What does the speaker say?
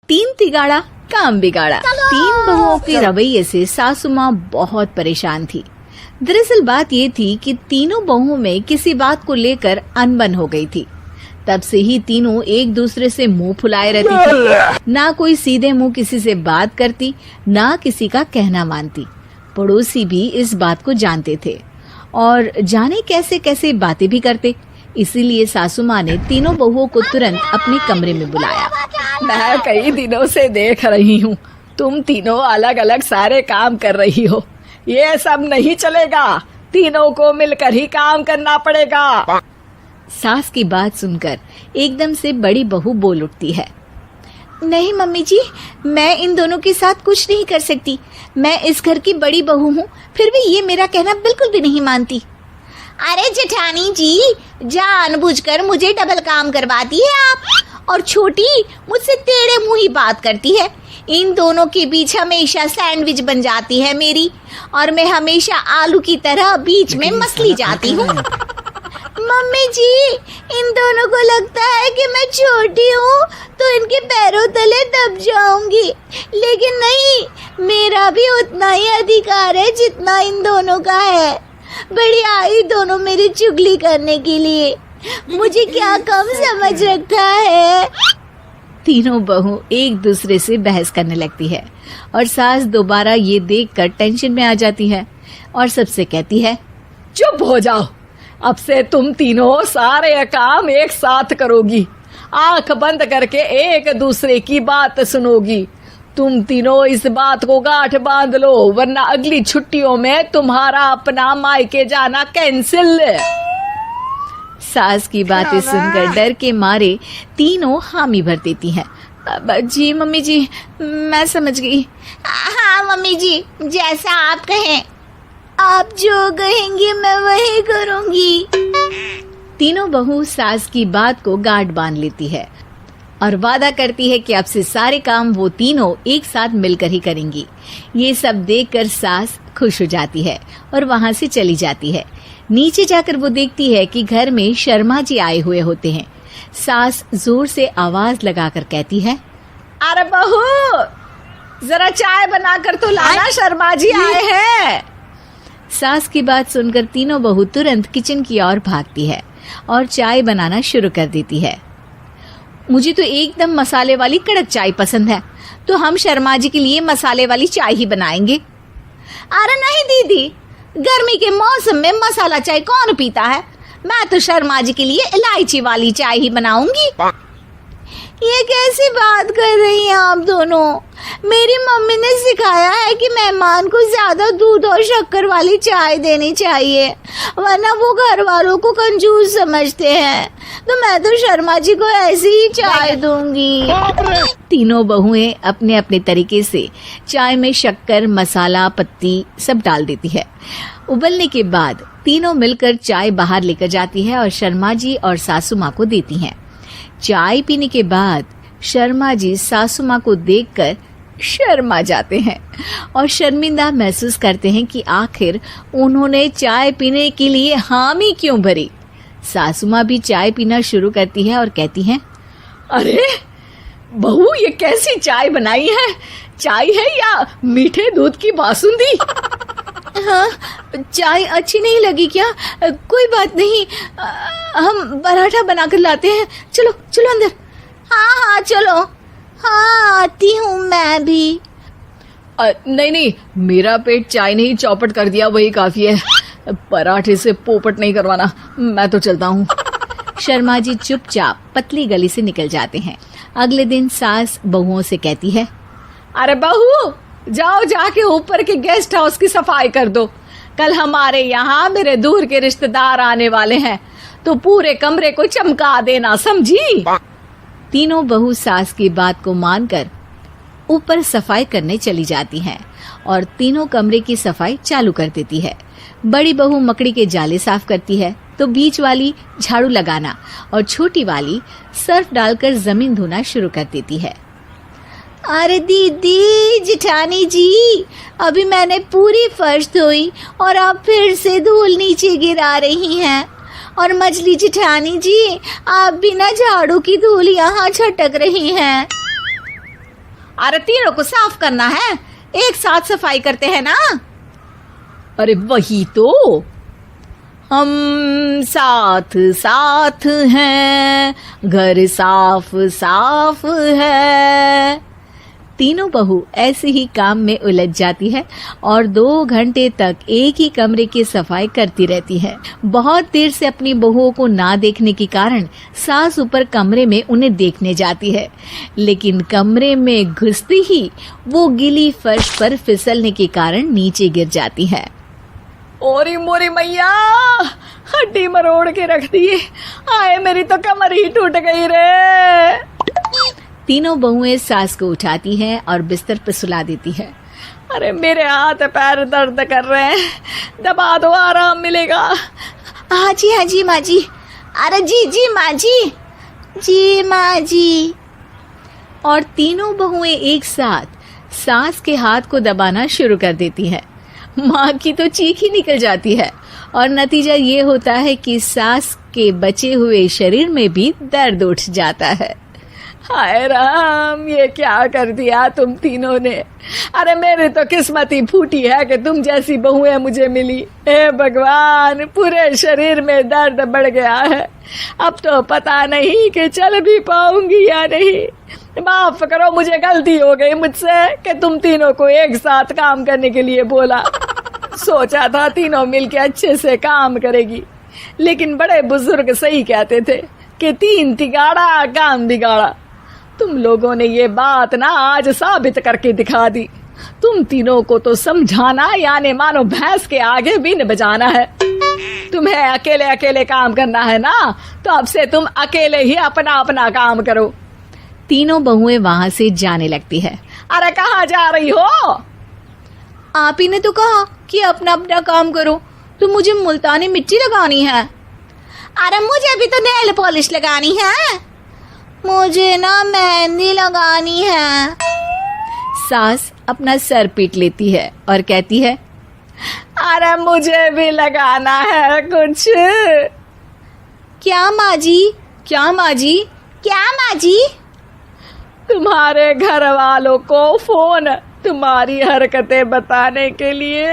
तीन तिगाड़ा काम बिगाड़ा। तीन बहुओं के रवैये से सासू माँ बहुत परेशान थी। दरअसल बात ये थी कि तीनों बहुओं में किसी बात को लेकर अनबन हो गई थी। तब से ही तीनों एक दूसरे से मुंह फुलाए रहती थी। ना कोई सीधे मुंह किसी से बात करती, ना किसी का कहना मानती। पड़ोसी भी इस बात को जानते थे और जाने कैसे कैसे बातें भी करते। इसीलिए सासू माँ ने तीनों बहुओं को तुरंत अपने कमरे में बुलाया। मैं कई दिनों से देख रही हूँ, तुम तीनों अलग अलग सारे काम कर रही हो। ये सब नहीं चलेगा, तीनों को मिलकर ही काम करना पड़ेगा। सास की बात सुनकर एकदम से बड़ी बहू बोल उठती है। नहीं मम्मी जी, मैं इन दोनों के साथ कुछ नहीं कर सकती। मैं इस घर की बड़ी बहू हूँ, फिर भी ये मेरा कहना बिल्कुल भी नहीं मानती। अरे जेठानी जी, जानबूझकर मुझे डबल काम करवाती है आप। और छोटी मुझसे टेढ़े मुंह ही बात करती है। इन दोनों के बीच हमेशा सैंडविच बन जाती है मेरी, और मैं हमेशा आलू की तरह बीच में मसली जाती हूँ। मम्मी जी, इन दोनों को लगता है कि मैं छोटी हूँ तो इनके पैरों तले दब जाऊंगी, लेकिन नहीं, मेरा भी उतना ही अधिकार है जितना इन दोनों का है। बड़ी आई दोनों मेरी चुगली करने के लिए, मुझे क्या कम समझ रखा है। तीनों बहू एक दूसरे से बहस करने लगती है और सास दोबारा ये देखकर टेंशन में आ जाती है और सबसे कहती है, चुप हो जाओ, अब से तुम तीनों सारे काम एक साथ करोगी, आंख बंद करके एक दूसरे की बात सुनोगी। तुम तीनों इस बात को गांठ बांध लो, वरना अगली छुट्टियों में तुम्हारा अपना मायके जाना कैंसिल। सास की बातें सुनकर डर के मारे तीनों हामी भर देती हैं। जी मम्मी जी, मैं समझ गई। हाँ मम्मी जी, जैसा आप कहें। आप जो कहेंगी मैं वही करूंगी। तीनों बहू सास की बात को गांठ बांध लेती है और वादा करती है कि अब से सारे काम वो तीनों एक साथ मिलकर ही करेंगी। ये सब देखकर सास खुश हो जाती है और वहाँ से चली जाती है। नीचे जाकर वो देखती है कि घर में शर्मा जी आए हुए होते हैं। सास जोर से आवाज लगाकर कहती है, अरे बहू, जरा चाय बनाकर तो लाना, शर्मा जी आए हैं। सास की बात सुनकर तीनों बहू तुरंत किचन की ओर भागती है और चाय बनाना शुरू कर देती है। मुझे तो एकदम मसाले वाली कड़क चाय पसंद है, तो हम शर्मा जी के लिए मसाले वाली चाय ही बनाएंगे। अरे नहीं दीदी, गर्मी के मौसम में मसाला चाय कौन पीता है? मैं तो शर्मा जी के लिए इलायची वाली चाय ही बनाऊंगी। ये कैसी बात कर रही हैं आप दोनों? मेरी मम्मी ने सिखाया है कि मेहमान को ज्यादा दूध और शक्कर वाली चाय देनी चाहिए, वरना वो घर वालों को कंजूस समझते हैं। तो मैं तो शर्मा जी को ऐसी ही चाय दूंगी। तीनों बहुएं अपने अपने तरीके से चाय में शक्कर, मसाला, पत्ती सब डाल देती है। उबलने के बाद तीनों मिलकर चाय बाहर लेकर जाती है और शर्मा जी और सासू माँ को देती हैं। चाय पीने के बाद शर्मा जी सासू माँ को देखकर शर्मा जाते हैं और शर्मिंदा महसूस करते हैं कि आखिर उन्होंने चाय पीने के लिए हामी क्यों भरी। सासू माँ भी चाय पीना शुरू करती है और कहती हैं, अरे बहू, ये कैसी चाय बनाई है? चाय है या मीठे दूध की बासुंदी? हाँ, चाय अच्छी नहीं लगी क्या? कोई बात नहीं, हम पराठा बनाकर लाते हैं। चलो चलो अंदर। हाँ चलो। हाँ, आती हूँ मैं भी। नहीं, मेरा पेट चाय ने ही चौपट कर दिया, वही काफी है। पराठे से पोपट नहीं करवाना, मैं तो चलता हूँ। शर्मा जी चुपचाप पतली गली से निकल जाते हैं। अगले दिन सास बहुओं से कहती है, अरे बहू, जाओ जाके ऊपर के गेस्ट हाउस की सफाई कर दो। कल हमारे यहाँ मेरे दूर के रिश्तेदार आने वाले हैं, तो पूरे कमरे को चमका देना, समझी? तीनों बहू सास की बात को मानकर ऊपर सफाई करने चली जाती हैं और तीनों कमरे की सफाई चालू कर देती है। बड़ी बहू मकड़ी के जाले साफ करती है, तो बीच वाली झाड़ू लगाना और छोटी वाली सर्फ डालकर जमीन धोना शुरू कर देती है। अरे दीदी, जेठानी जी, अभी मैंने पूरी फर्श धोई और आप फिर से धूल नीचे गिरा रही हैं। और मछली जेठानी जी, आप बिना झाड़ू की धूल यहाँ छटक रही हैं। अरे तीनों को साफ करना है, एक साथ सफाई करते हैं ना। अरे वही तो, हम साथ साथ हैं, घर साफ साफ है। तीनों बहू ऐसे ही काम में उलझ जाती है और 2 घंटे तक एक ही कमरे की सफाई करती रहती है। बहुत देर से अपनी बहुओं को ना देखने के कारण सास ऊपर कमरे में उन्हें देखने जाती है, लेकिन कमरे में घुसती ही वो गीली फर्श पर फिसलने के कारण नीचे गिर जाती है। ओरी मोरी मैया, हड्डी मरोड़ के रख दी। आए मेरी तो कमर ही टूट गई रे। तीनों बहुएं सास को उठाती हैं और बिस्तर पर सुला देती है। अरे मेरे हाथ पैर दर्द कर रहे हैं, दबा दो, आराम मिलेगा। हाँ जी माँ जी। अरे जी माँ जी माँ जी। और तीनों बहुएं एक साथ सास के हाथ को दबाना शुरू कर देती है। माँ की तो चीख ही निकल जाती है और नतीजा ये होता है कि सास के बचे हुए शरीर में भी दर्द उठ जाता है। हाय राम, ये क्या कर दिया तुम तीनों ने। अरे मेरी तो किस्मत ही फूटी है कि तुम जैसी बहुएं मुझे मिली। हे भगवान, पूरे शरीर में दर्द बढ़ गया है। अब तो पता नहीं कि चल भी पाऊंगी या नहीं। माफ करो, मुझे गलती हो गई मुझसे कि तुम तीनों को एक साथ काम करने के लिए बोला। सोचा था तीनों मिलके अच्छे से काम करेगी, लेकिन बड़े बुजुर्ग सही कहते थे कि 3 तिगाड़ा काम बिगाड़ा। तुम लोगों ने ये बात ना आज साबित करके दिखा दी। तुम तीनों को तो समझाना यानी मानो भैंस के आगे बीन बजाना है। तुम्हें अकेले अकेले काम करना है ना, तो अब से तुम अकेले ही अपना अपना काम करो। तीनों बहुएं वहां से जाने लगती है। अरे कहाँ जा रही हो? आप ही ने तो कहा कि अपना अपना काम तो मुझे मुल्तानी मिट्टी लगानी है। अरे मुझे भी तो नेल पॉलिश लगानी है, मुझे ना मेहंदी लगानी है। सास अपना सर पीट लेती है और कहती है, अरे मुझे भी लगाना है कुछ। क्या माँ जी? क्या माँ जी? क्या माँ जी? तुम्हारे घर वालों को फोन तुम्हारी हरकतें बताने के लिए।